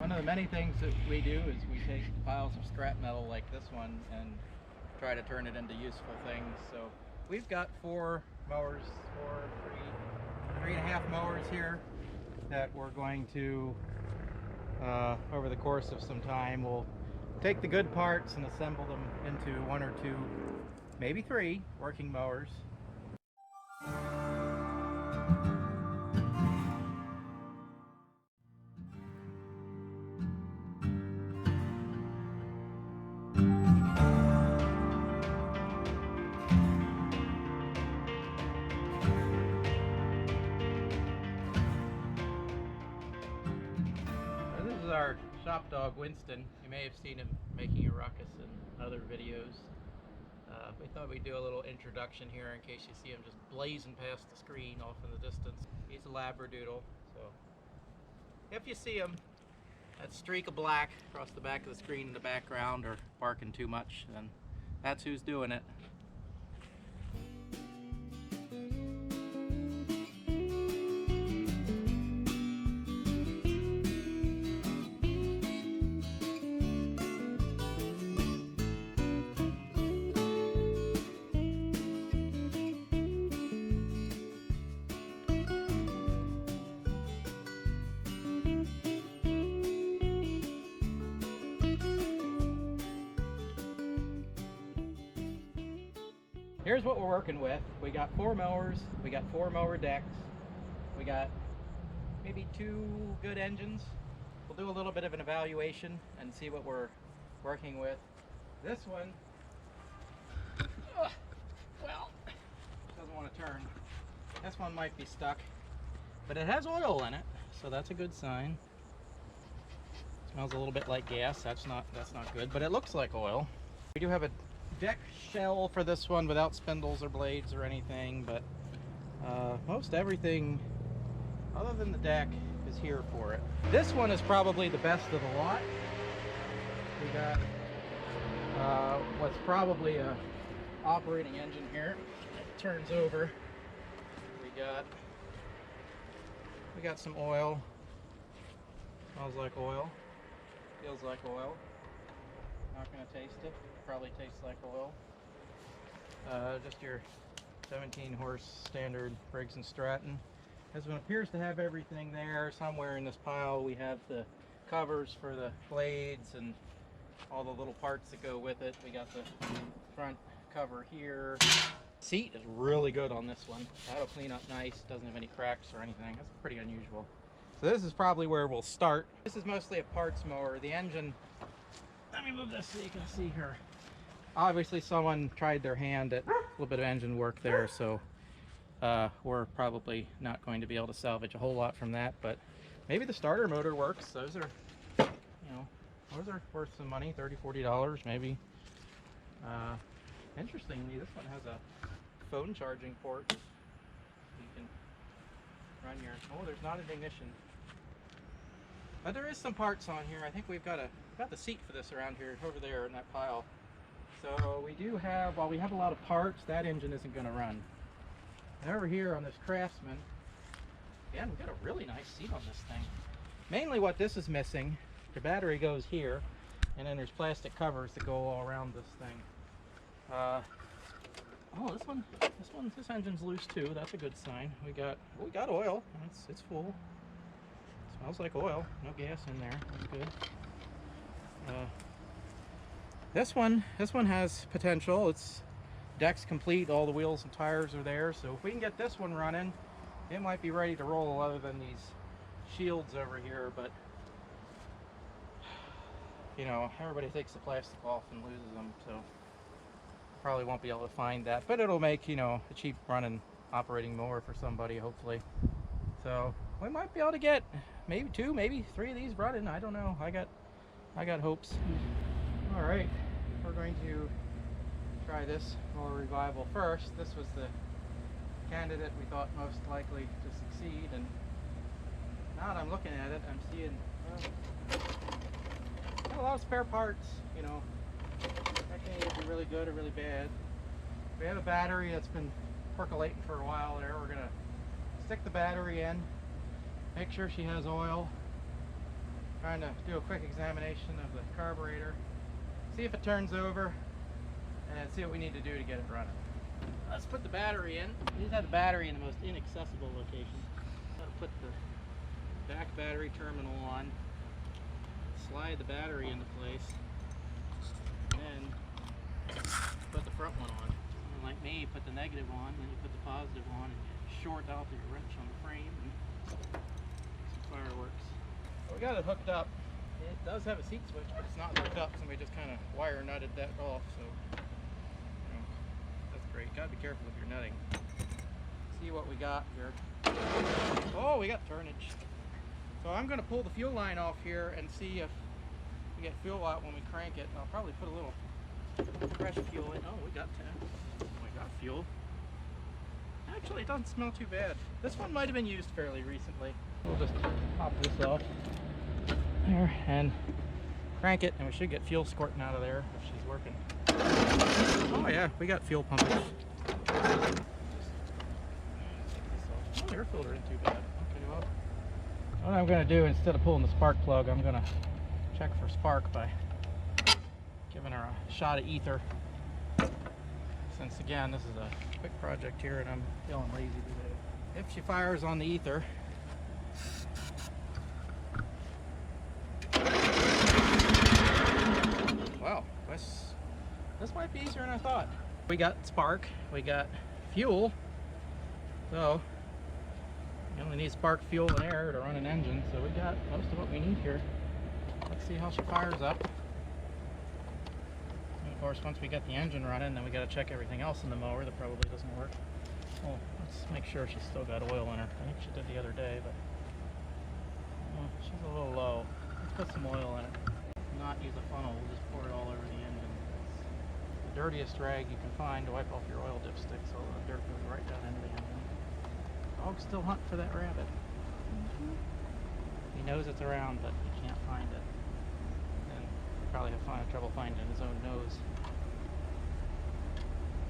One of the many things that we do is we take piles of scrap metal like this one and try to turn it into useful things. So we've got four mowers, three and a half mowers here that we're going to, over the course of some time, we'll take the good parts and assemble them into one or two, maybe three working mowers. This is our shop dog, Winston. You may have seen him making a ruckus in other videos. We thought we'd do a little introduction here in case you see him just blazing past the screen off in the distance. He's a Labradoodle, so if you see him, that streak of black across the back of the screen in the background or barking too much, then that's who's doing it. Here's what we're working with. We got four mowers, we got four mower decks, we got maybe two good engines. We'll do a little bit of an evaluation and see what we're working with. This one, well, doesn't want to turn. This one might be stuck, but it has oil in it, so that's a good sign. Smells a little bit like gas. That's not good, but it looks like oil. We do have a deck shell for this one without spindles or blades or anything, but most everything other than the deck is here for it. This one is probably the best of the lot. We got what's probably a operating engine here. It turns over. We got some oil. Smells like oil. Feels like oil. Not gonna taste it. Probably tastes like oil. Just your 17 horse standard Briggs & Stratton. This one appears to have everything there. Somewhere in this pile we have the covers for the blades and all the little parts that go with it. We got the front cover here. Seat is really good on this one. That'll clean up nice. Doesn't have any cracks or anything. That's pretty unusual. So this is probably where we'll start. This is mostly a parts mower. The engine, let me move this so you can see her. Obviously someone tried their hand at a little bit of engine work there, so we're probably not going to be able to salvage a whole lot from that, but maybe the starter motor works. Those are, those are worth some money, $30–40 maybe. Interestingly, this one has a phone charging port. You can run your, oh, there's not an ignition. But there is some parts on here. I think we've got the seat for this around here, over there in that pile. So we do have, while we have a lot of parts, that engine isn't going to run. And over here on this Craftsman, again, we've got a really nice seat on this thing. Mainly what this is missing, the battery goes here, and then there's plastic covers that go all around this thing. Oh, this engine's loose too. That's a good sign. We got oil. It's full. Smells like oil. No gas in there. That's good. This one has potential. It's deck's complete. All the wheels and tires are there. So if we can get this one running, it might be ready to roll. Other than these shields over here, but everybody takes the plastic off and loses them. So probably won't be able to find that, but it'll make a cheap running operating mower for somebody, hopefully. So we might be able to get maybe two, maybe three of these running. I don't know. I got hopes. All right, we're going to try this mower revival first. This was the candidate we thought most likely to succeed, and now that I'm looking at it, I'm seeing a lot of spare parts. That can either be really good or really bad. We have a battery that's been percolating for a while there. We're gonna stick the battery in, make sure she has oil, try Trying to do a quick examination of the carburetor, see if it turns over, and see what we need to do to get it running. Let's put the battery in. We just have the battery in the most inaccessible location. Gotta put the back battery terminal on, slide the battery into place, and then put the front one on. And like me, you put the negative on, then you put the positive on, and you short out your wrench on the frame, and some fireworks. We got it hooked up. It does have a seat switch, but it's not hooked up, so we just kind of wire nutted that off. So, you know, that's great. Gotta be careful with your nutting. See what we got here. Oh, we got turnage. So I'm going to pull the fuel line off here and see if we get fuel out when we crank it. I'll probably put a little fresh fuel in. Oh, we got fuel. Actually, it doesn't smell too bad. This one might have been used fairly recently. We'll just pop this off there and crank it, and we should get fuel squirting out of there if she's working. Oh yeah, we got fuel pumpage. Oh, the air filter isn't too bad. Okay, well, what I'm going to do, instead of pulling the spark plug, I'm going to check for spark by giving her a shot of ether. Since again, this is a quick project here and I'm feeling lazy today. If she fires on the ether, wow, this might be easier than I thought. We got spark, we got fuel, so you only need spark, fuel, and air to run an engine, so we got most of what we need here. Let's see how she fires up. And of course, once we get the engine running, then we got to check everything else in the mower that probably doesn't work. Well, let's make sure she's still got oil in her. I think she did the other day, but she's a little low. Let's put some oil in it. Not use a funnel, we'll just pour it all over the engine. It's the dirtiest rag you can find to wipe off your oil dipstick, so the dirt goes right down into the engine. Dog's still hunting for that rabbit. He knows it's around, but he can't find it. And he'll probably have trouble finding his own nose.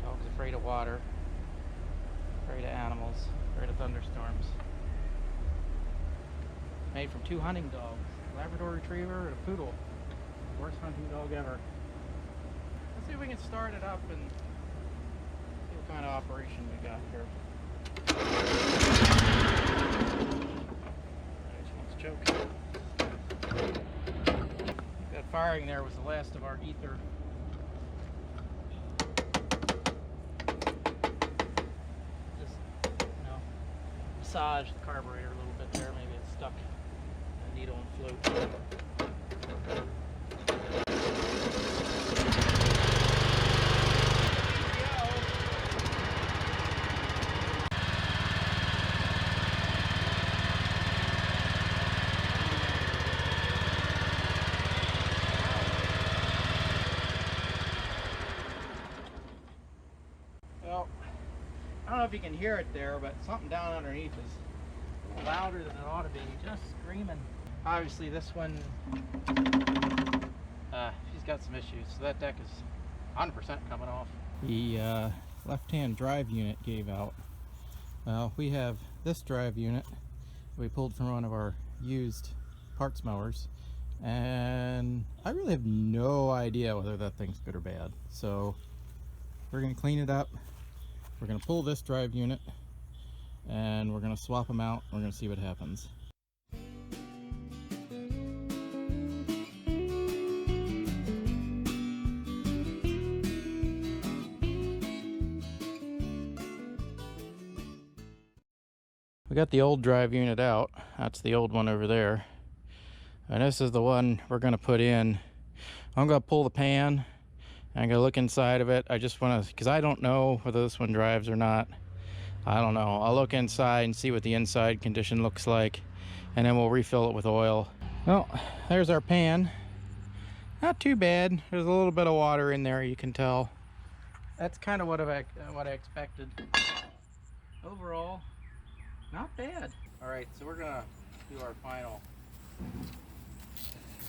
Dog's afraid of water, afraid of animals, afraid of thunderstorms. Made from 2 hunting dogs, a Labrador Retriever and a Poodle. Worst hunting dog ever. Let's see if we can start it up and see what kind of operation we got here. She wants choke. That firing there was the last of our ether. Just, massage the carburetor a little bit there. Maybe it's stuck in the needle and float. Well, I don't know if you can hear it there, but something down underneath is a little louder than it ought to be, just screaming. Obviously this one, she's got some issues, so that deck is 100% coming off. The left-hand drive unit gave out. Well, we have this drive unit we pulled from one of our used parts mowers, and I really have no idea whether that thing's good or bad. So we're going to clean it up. We're going to pull this drive unit and we're going to swap them out. We're going to see what happens. We got the old drive unit out. That's the old one over there. And this is the one we're going to put in. I'm going to pull the pan. I'm going to look inside of it. I just want to, because I don't know whether this one drives or not. I don't know. I'll look inside and see what the inside condition looks like. And then we'll refill it with oil. Well, there's our pan. Not too bad. There's a little bit of water in there, you can tell. That's kind of what I expected. Overall, not bad. All right, so we're gonna do our final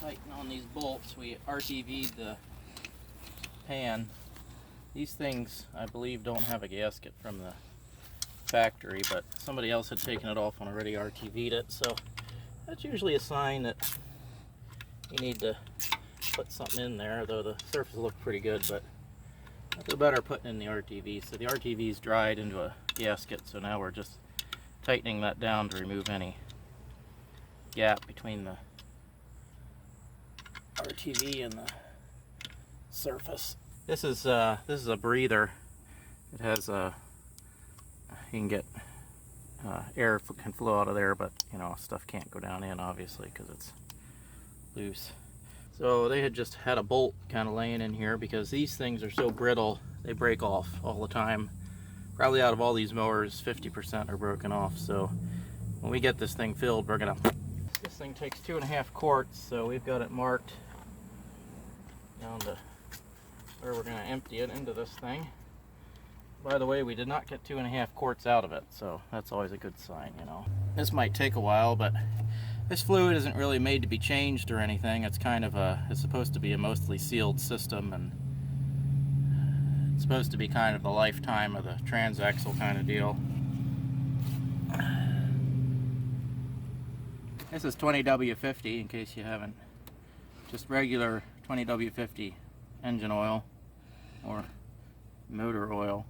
tighten on these bolts. We RTV'd the pan. These things, I believe, don't have a gasket from the factory, but somebody else had taken it off and already RTV'd it, so that's usually a sign that you need to put something in there, though the surface looked pretty good, but it's better putting in the RTV. So the RTV's dried into a gasket, so now we're just tightening that down to remove any gap between the RTV and the surface. This is a breather. It has a, you can get air can flow out of there, but you know, stuff can't go down in, obviously, because it's loose. So they had just had a bolt kind of laying in here because these things are so brittle, they break off all the time. Probably out of all these mowers, 50% are broken off. So when we get this thing filled, we're gonna, this thing takes 2.5 quarts, so we've got it marked down to where we're gonna empty it into this thing. By the way, we did not get 2.5 quarts out of it, so that's always a good sign, you know. This might take a while, but this fluid isn't really made to be changed or anything. It's kind of it's supposed to be a mostly sealed system, and it's supposed to be kind of the lifetime of the transaxle kind of deal. This is 20W50, in case you haven't. Just regular 20W50 engine oil or motor oil.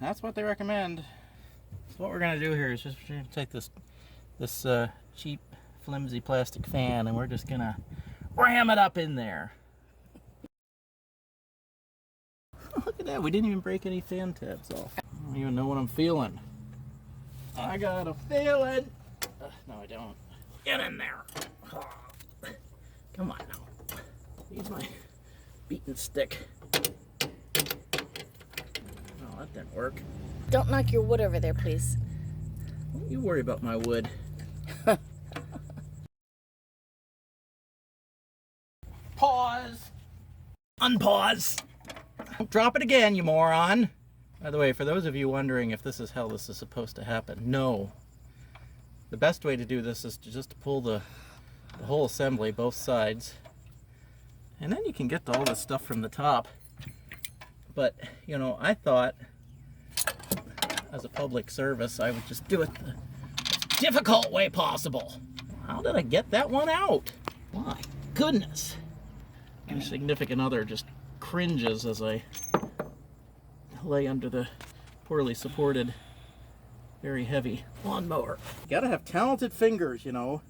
That's what they recommend. So what we're gonna do here is just we're gonna take this cheap flimsy plastic fan and we're just gonna ram it up in there. Look at that, we didn't even break any fan tabs off. I don't even know what I'm feeling. I got a feeling. No, I don't. Get in there. Come on now. Use my beating stick. Oh, that didn't work. Don't knock your wood over there, please. Don't you worry about my wood. Pause. Unpause. Don't drop it again, you moron. By the way, for those of you wondering if this is how this is supposed to happen, no. The best way to do this is to just pull the whole assembly, both sides, and then you can get all this stuff from the top. But, you know, I thought, as a public service, I would just do it the difficult way possible. How did I get that one out? My goodness. Your significant other just cringes as I lay under the poorly supported, very heavy lawnmower. You gotta have talented fingers, you know.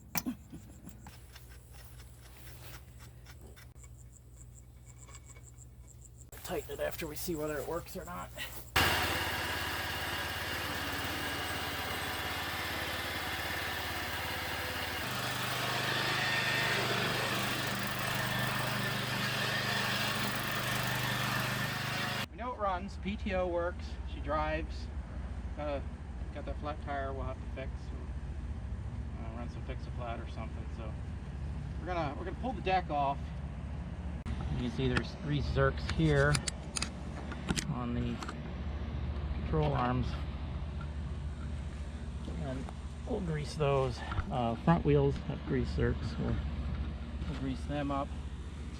Tighten it after we see whether it works or not. We know it runs. PTO works. She drives. Got that flat tire we'll have to fix. Run some fix-a-flat or something. So we're gonna pull the deck off. You see there's 3 zerks here on the control arms, and we'll grease those. Front wheels have grease zerks, so we'll grease them up.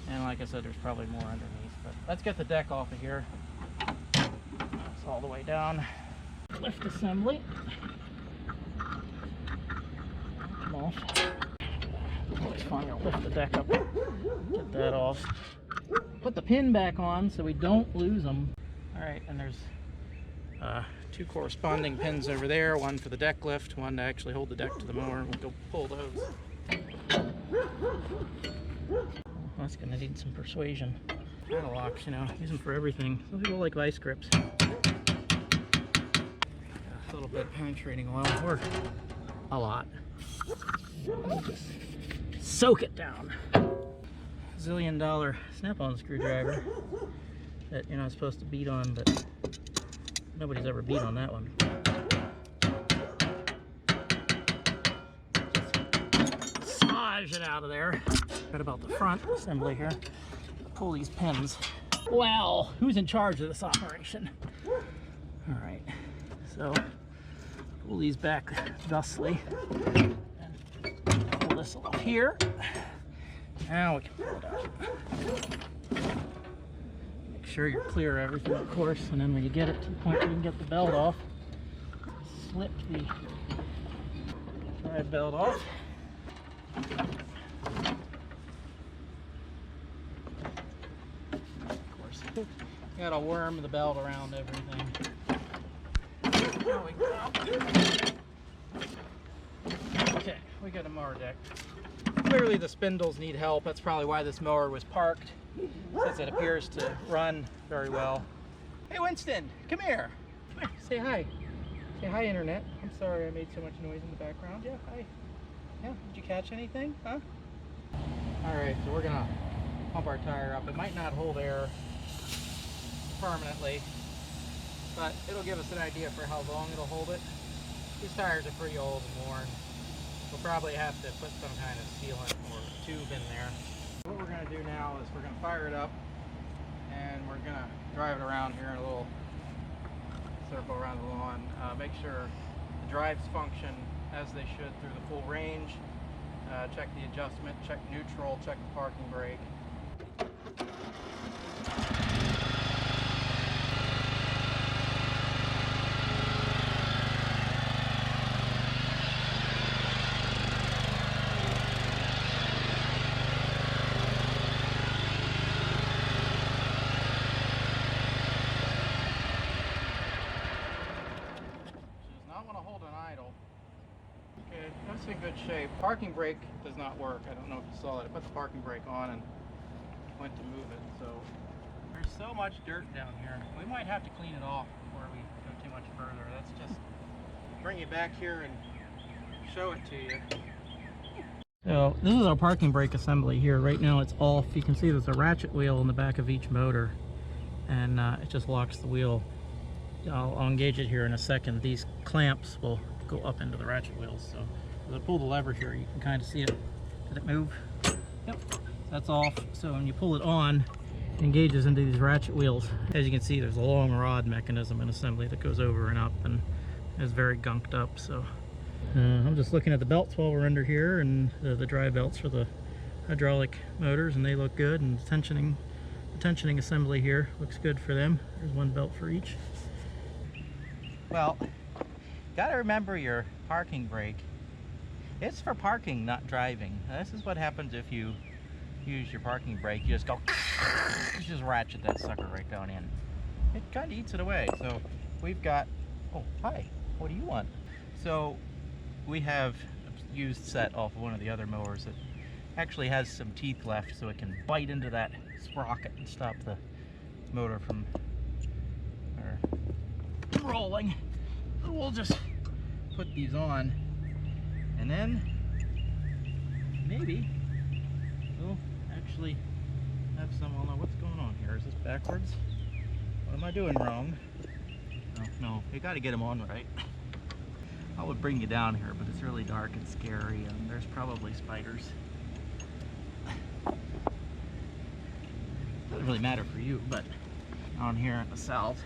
And like I said, there's probably more underneath, but let's get the deck off of here. It's all the way down. Lift assembly. Come off. Always fun to lift the deck up. Get that off. Put the pin back on so we don't lose them. Alright, and there's 2 corresponding pins over there. One for the deck lift, one to actually hold the deck to the mower. We'll go pull those. That's going to need some persuasion. Paddle locks, you know, use them for everything. Some people like vice grips. A little bit penetrating oil, or a lot. Just soak it down. $1 snap-on screwdriver that you're not supposed to beat on, but nobody's ever beat on that one. Just massage it out of there. Right about the front assembly here. Pull these pins. Well, who's in charge of this operation? All right, so pull these back thusly and pull this off here. Now we can pull it out. Make sure you're clear of everything, of course, and then when you get it to the point where you can get the belt off, slip the drive belt off. Gotta worm the belt around everything. There we go. Okay, we got a mower deck. Clearly the spindles need help. That's probably why this mower was parked, since it appears to run very well. Hey Winston, come here. Come here, say hi. Say hi, Internet. I'm sorry I made so much noise in the background. Yeah, hi. Yeah, did you catch anything, huh? Alright, so we're gonna pump our tire up. It might not hold air permanently, but it'll give us an idea for how long it'll hold it. These tires are pretty old and worn. We'll probably have to put some kind of sealant or tube in there. What we're gonna do now is we're gonna fire it up and we're gonna drive it around here in a little circle around the lawn. Make sure the drives function as they should through the full range. Check the adjustment, check neutral, check the parking brake. That's in good shape. Parking brake does not work. I don't know if you saw it. I put the parking brake on and went to move it. So there's so much dirt down here. We might have to clean it off before we go too much further. That's just bring you back here and show it to you. So this is our parking brake assembly here. Right now it's off. You can see there's a ratchet wheel in the back of each motor, and it just locks the wheel. I'll engage it here in a second. These clamps will go up into the ratchet wheels. So as I pull the lever here, you can kind of see it. Did it move? Yep, that's off. So when you pull it on, it engages into these ratchet wheels. As you can see, there's a long rod mechanism in assembly that goes over and up and is very gunked up. So I'm just looking at the belts while we're under here, and the drive belts for the hydraulic motors, and they look good. And the tensioning assembly here looks good for them. There's one belt for each. Well, gotta remember your parking brake. It's for parking, not driving. This is what happens if you use your parking brake. You just go, you just ratchet that sucker right down in. It kind of eats it away. So we've got, oh, hi, what do you want? So we have a used set off of one of the other mowers that actually has some teeth left, so it can bite into that sprocket and stop the motor from rolling. We'll just put these on, and then maybe we'll actually have some. Oh no, what's going on here? Is this backwards? What am I doing wrong? No, you got to get them on right. I would bring you down here, but it's really dark and scary, and there's probably spiders. Doesn't really matter for you, but on here in the south,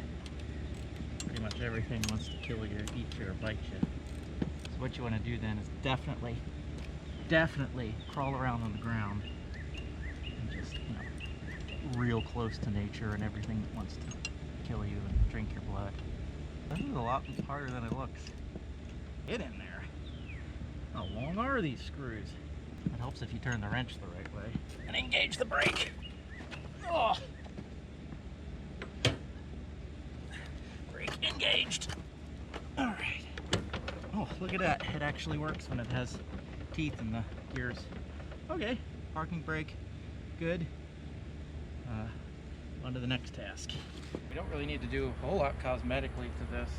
pretty much everything wants to kill you, eat you, or bite you. So what you want to do then is definitely crawl around on the ground and just, you know, real close to nature and everything that wants to kill you and drink your blood. This is a lot harder than it looks. Get in there. How long are these screws? It helps if you turn the wrench the right way and engage the brake. Oh. Brake engaged. All right. Oh, look at that. It actually works when it has teeth in the gears. Okay, parking brake, good. On to the next task. We don't really need to do a whole lot cosmetically to this.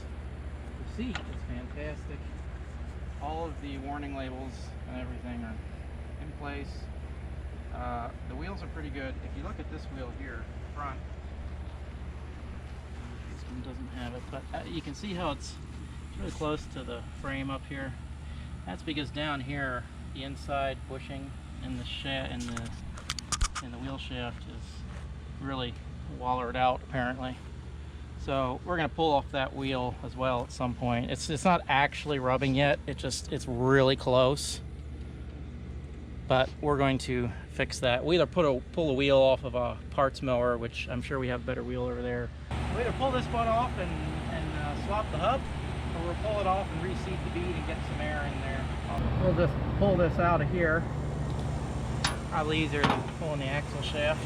The seat is fantastic. All of the warning labels and everything are in place. The wheels are pretty good. If you look at this wheel here, front, this one doesn't have it, but you can see how it's really close to the frame up here. That's because down here, the inside bushing in the wheel shaft is really wallered out apparently. So we're going to pull off that wheel as well at some point. It's not actually rubbing yet. It's really close. But we're going to fix that. We either pull a wheel off of a parts mower, which I'm sure we have a better wheel over there. We either pull this one off and swap the hub, or we'll pull it off and reseat the bead and get some air in there. We'll just pull this out of here. Probably easier than pulling the axle shaft.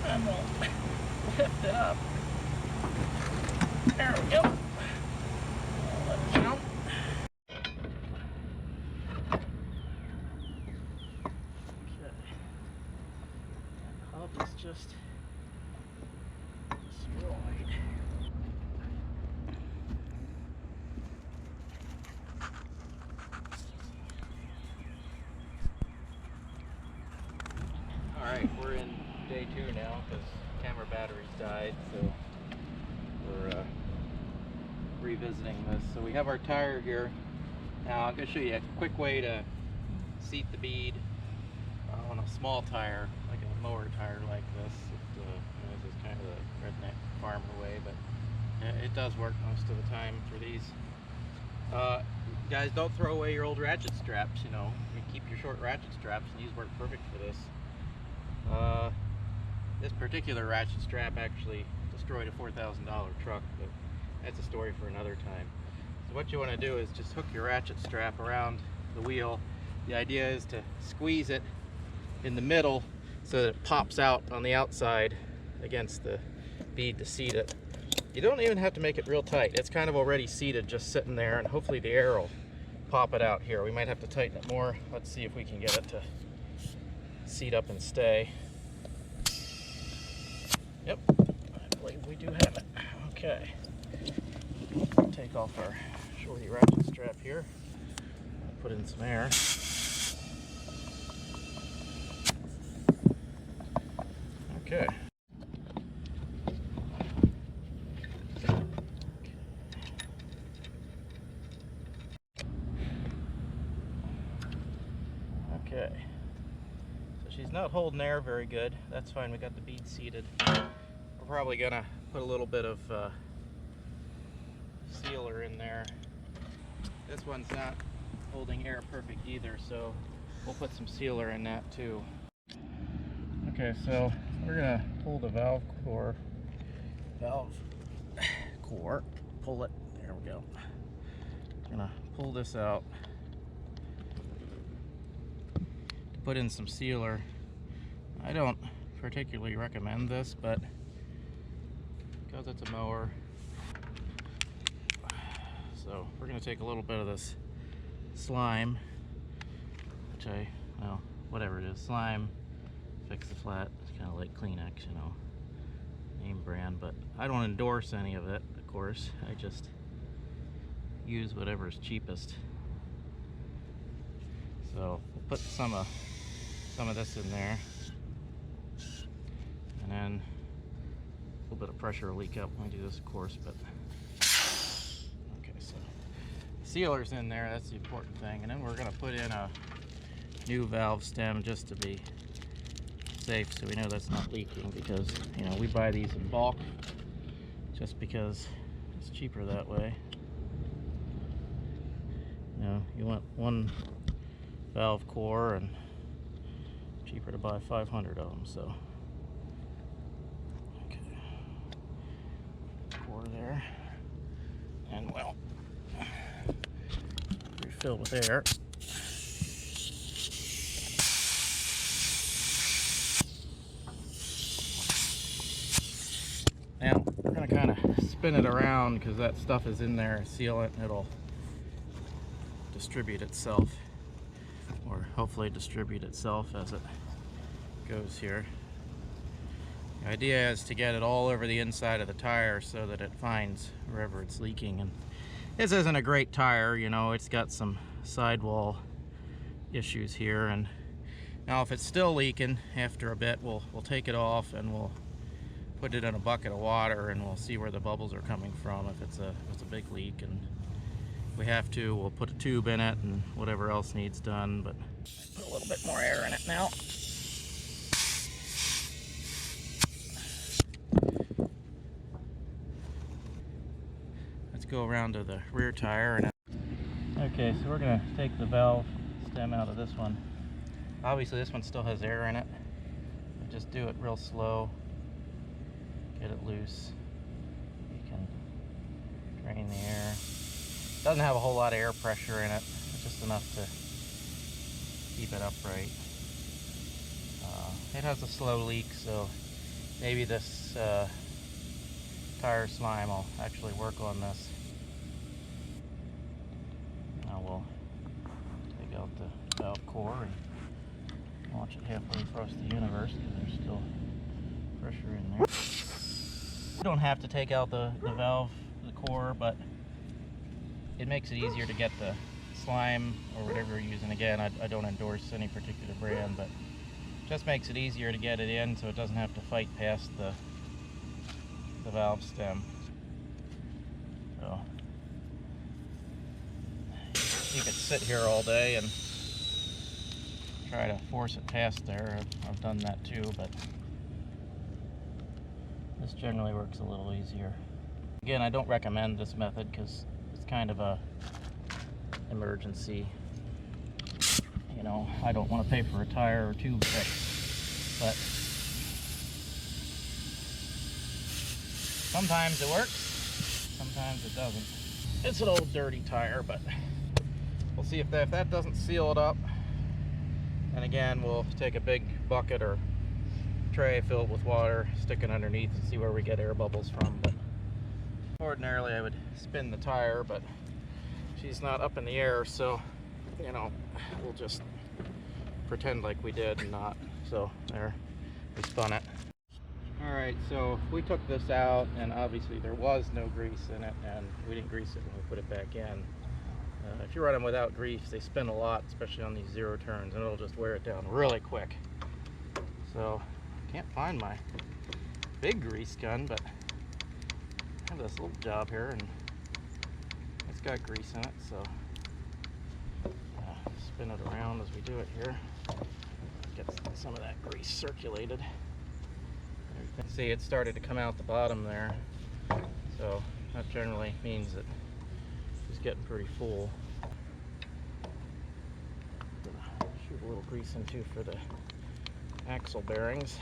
And we'll lift it up. There we go. Let it down. Okay. The hub is just destroyed. Alright, we're in day 2 now because camera batteries died, so we're revisiting this. So we have our tire here. Now I'm going to show you a quick way to seat the bead on a small tire, like a mower tire like this. This is kind of the redneck farmer way, but it does work most of the time for these. Guys, don't throw away your old ratchet straps, you know. You keep your short ratchet straps, and these work perfect for this. This particular ratchet strap actually destroyed a $4,000 truck, but that's a story for another time. So what you want to do is just hook your ratchet strap around the wheel. The idea is to squeeze it in the middle so that it pops out on the outside against the bead to seat it. You don't even have to make it real tight. It's kind of already seated just sitting there, and hopefully the air will pop it out here. We might have to tighten it more. Let's see if we can get it to seat up and stay. Yep, I believe we do have it. Okay. Take off our shorty ratchet strap here. Put in some air. Okay. Okay. So she's not holding air very good. That's fine. We got the bead seated. We're probably gonna put a little bit of sealer in there. This one's not holding air perfect either, so we'll put some sealer in that too. Okay, so we're gonna pull the valve core, pull it, there we go. Gonna pull this out, put in some sealer. I don't particularly recommend this, but because it's a mower, so we're gonna take a little bit of this slime, which well, whatever it is, slime, fix the flat. It's kind of like Kleenex, you know, name brand, but I don't endorse any of it, of course. I just use whatever's cheapest. So we'll put some of this in there, and then a little bit of pressure will leak up when we do this, of course, but okay, so sealer's in there, that's the important thing. And then we're going to put in a new valve stem just to be safe, so we know that's not leaking, because, you know, we buy these in bulk just because it's cheaper that way. You know, you want one valve core, and cheaper to buy 500 of them, so okay, core there, and well, refill with air. Now we're going to kind of spin it around because that stuff is in there, seal it, and it'll distribute itself, or hopefully distribute itself as it goes here. The idea is to get it all over the inside of the tire so that it finds wherever it's leaking. And this isn't a great tire, you know, it's got some sidewall issues here, and now if it's still leaking after a bit, we'll take it off and we'll put it in a bucket of water, and we'll see where the bubbles are coming from. If it's a big leak, and if we have to, we'll put a tube in it and whatever else needs done, but put a little bit more air in it now. Let's go around to the rear tire. And okay, so we're going to take the valve stem out of this one. Obviously this one still has air in it, but just do it real slow. Get it loose. You can drain the air. Doesn't have a whole lot of air pressure in it, just enough to keep it upright. It has a slow leak, so maybe this tire slime will actually work on this. Now we'll take out the valve core and launch it halfway across the universe because there's still pressure in there. You don't have to take out the valve, the core, but it makes it easier to get the slime or whatever you're using. Again, I don't endorse any particular brand, but just makes it easier to get it in so it doesn't have to fight past the valve stem. So you could sit here all day and try to force it past there. I've done that too, but this generally works a little easier. Again, I don't recommend this method because it's kind of a emergency. You know, I don't want to pay for a tire or tube fix, but sometimes it works, sometimes it doesn't. It's an old dirty tire, but we'll see if that doesn't seal it up. And again, we'll take a big bucket or tray, fill it with water, stick it underneath and see where we get air bubbles from. But ordinarily I would spin the tire, but she's not up in the air, so you know, we'll just pretend like we did and not. So there, we spun it. Alright, so we took this out and obviously there was no grease in it, and we didn't grease it when we put it back in. If you run them without grease, they spin a lot, especially on these zero turns, and it'll just wear it down really quick. So can't find my big grease gun, but I have this little job here and it's got grease in it, so spin it around as we do it here. Get some of that grease circulated. You can see it started to come out the bottom there, so that generally means that it's getting pretty full. Shoot a little grease in too for the axle bearings.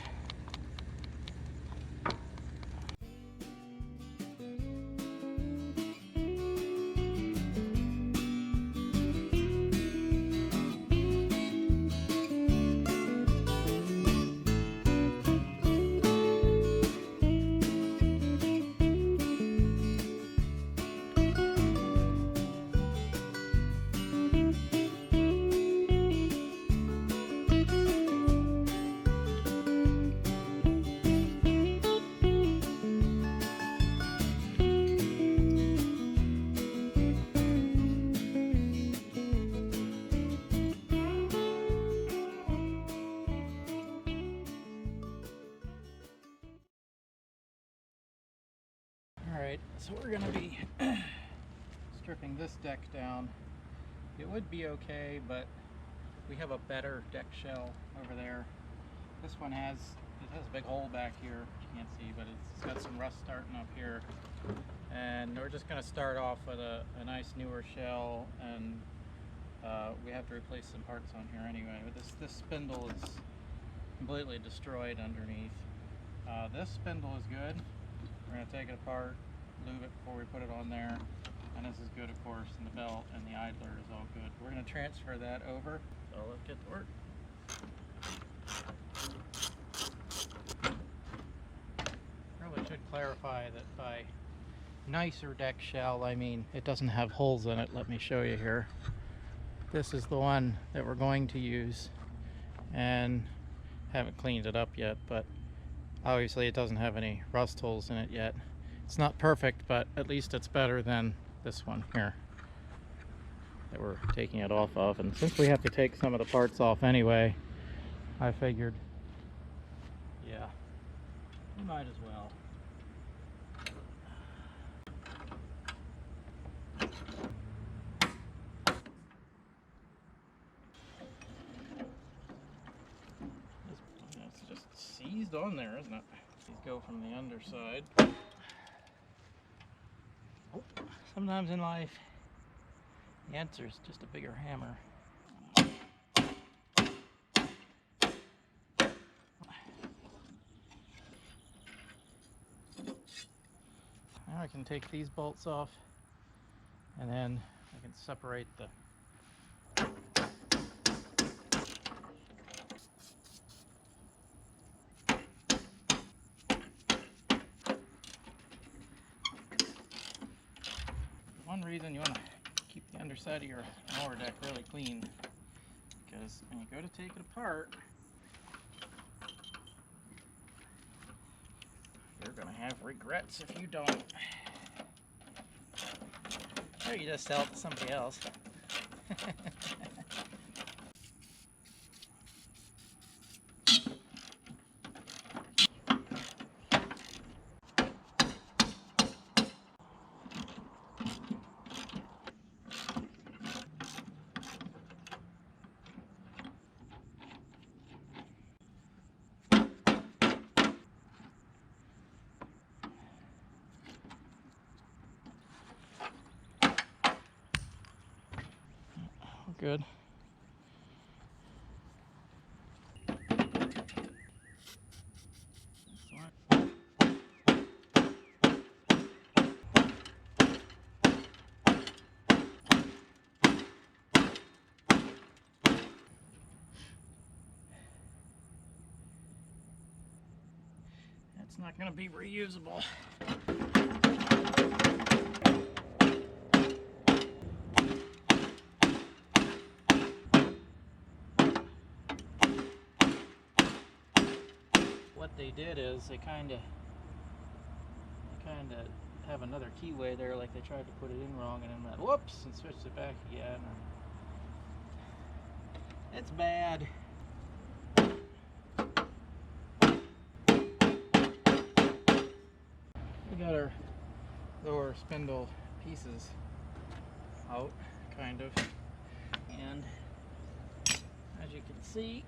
Alright, so we're going to be stripping this deck down. It would be okay, but we have a better deck shell over there. This one has a big hole back here, you can't see, but it's got some rust starting up here. And we're just going to start off with a nice newer shell, and we have to replace some parts on here anyway. But this spindle is completely destroyed underneath. This spindle is good. We're going to take it apart, lube it before we put it on there, and this is good, of course, and the belt and the idler is all good. We're going to transfer that over, so let's get to work. Probably should clarify that by nicer deck shell, I mean it doesn't have holes in it. Let me show you here. This is the one that we're going to use, and haven't cleaned it up yet, but obviously it doesn't have any rust holes in it yet. It's not perfect, but at least it's better than this one here that we're taking it off of. And since we have to take some of the parts off anyway, I figured, yeah, we might as well. It's just seized on there, isn't it? These go from the underside. Oh, sometimes in life, the answer is just a bigger hammer. Now I can take these bolts off, and then I can separate the underside of your mower deck really clean, because when you go to take it apart, you're gonna have regrets if you don't. Or you just sell it to somebody else. Good. That's not going to be reusable. What they did is they kind of have another keyway there, like they tried to put it in wrong and then went whoops and switched it back again. It's bad. We got our lower spindle pieces out, kind of, and as you can see,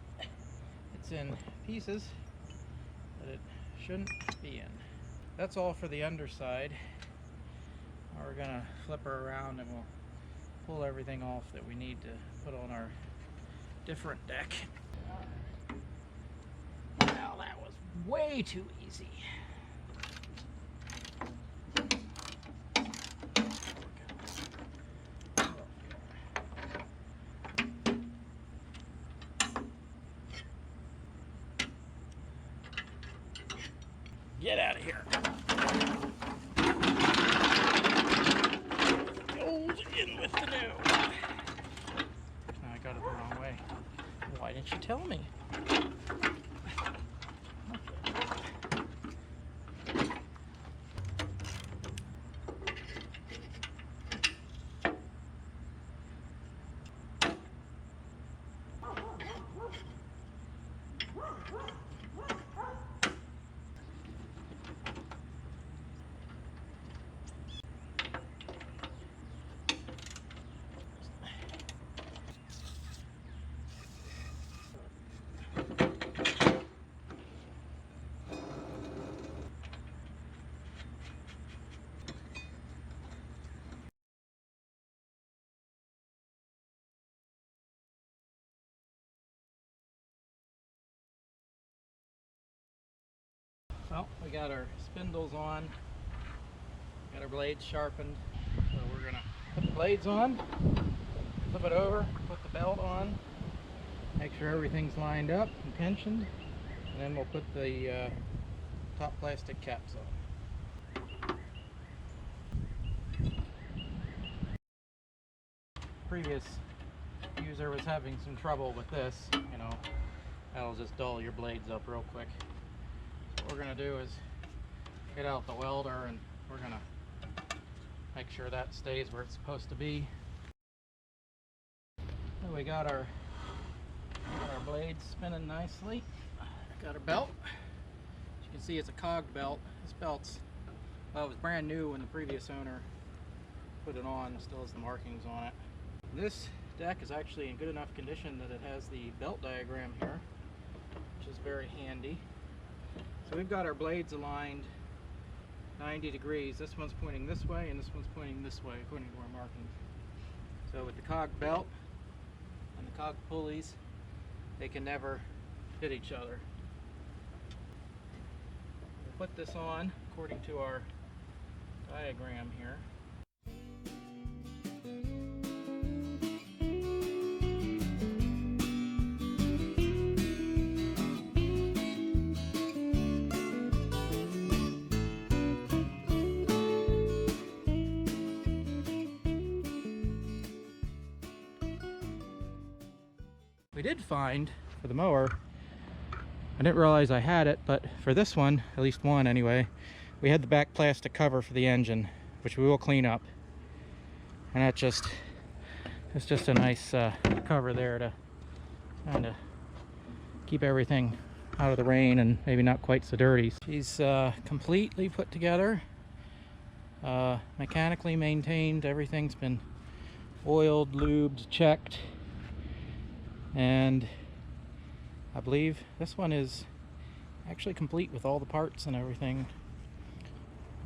it's in pieces that it shouldn't be in. That's all for the underside. Now we're gonna flip her around and we'll pull everything off that we need to put on our different deck. Now that was way too easy. Get out of here. Old in with the new. Now I got it the wrong way. Why didn't you tell me? Well, we got our spindles on, got our blades sharpened, so we're gonna put the blades on, flip it over, put the belt on, make sure everything's lined up and tensioned, and then we'll put the top plastic caps on. Previous user was having some trouble with this, you know, that'll just dull your blades up real quick. What we're going to do is get out the welder and we're going to make sure that stays where it's supposed to be. So we got our blades spinning nicely. Got our belt. As you can see, it's a cog belt. This belt's, well, it was brand new when the previous owner put it on. It still has the markings on it. This deck is actually in good enough condition that it has the belt diagram here, which is very handy. So we've got our blades aligned 90 degrees. This one's pointing this way and this one's pointing this way according to our markings. So with the cog belt and the cog pulleys, they can never hit each other. We'll put this on according to our diagram here. We did find, for the mower, I didn't realize I had it, but for this one, at least one anyway, we had the back plastic cover for the engine, which we will clean up. And it's just a nice cover there to kind of keep everything out of the rain and maybe not quite so dirty. She's completely put together, mechanically maintained. Everything's been oiled, lubed, checked, and I believe this one is actually complete with all the parts and everything.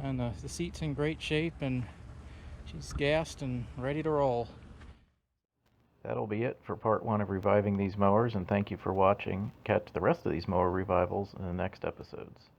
And the seat's in great shape, and she's gassed and ready to roll. That'll be it for part 1 of reviving these mowers, and thank you for watching. Catch the rest of these mower revivals in the next episodes.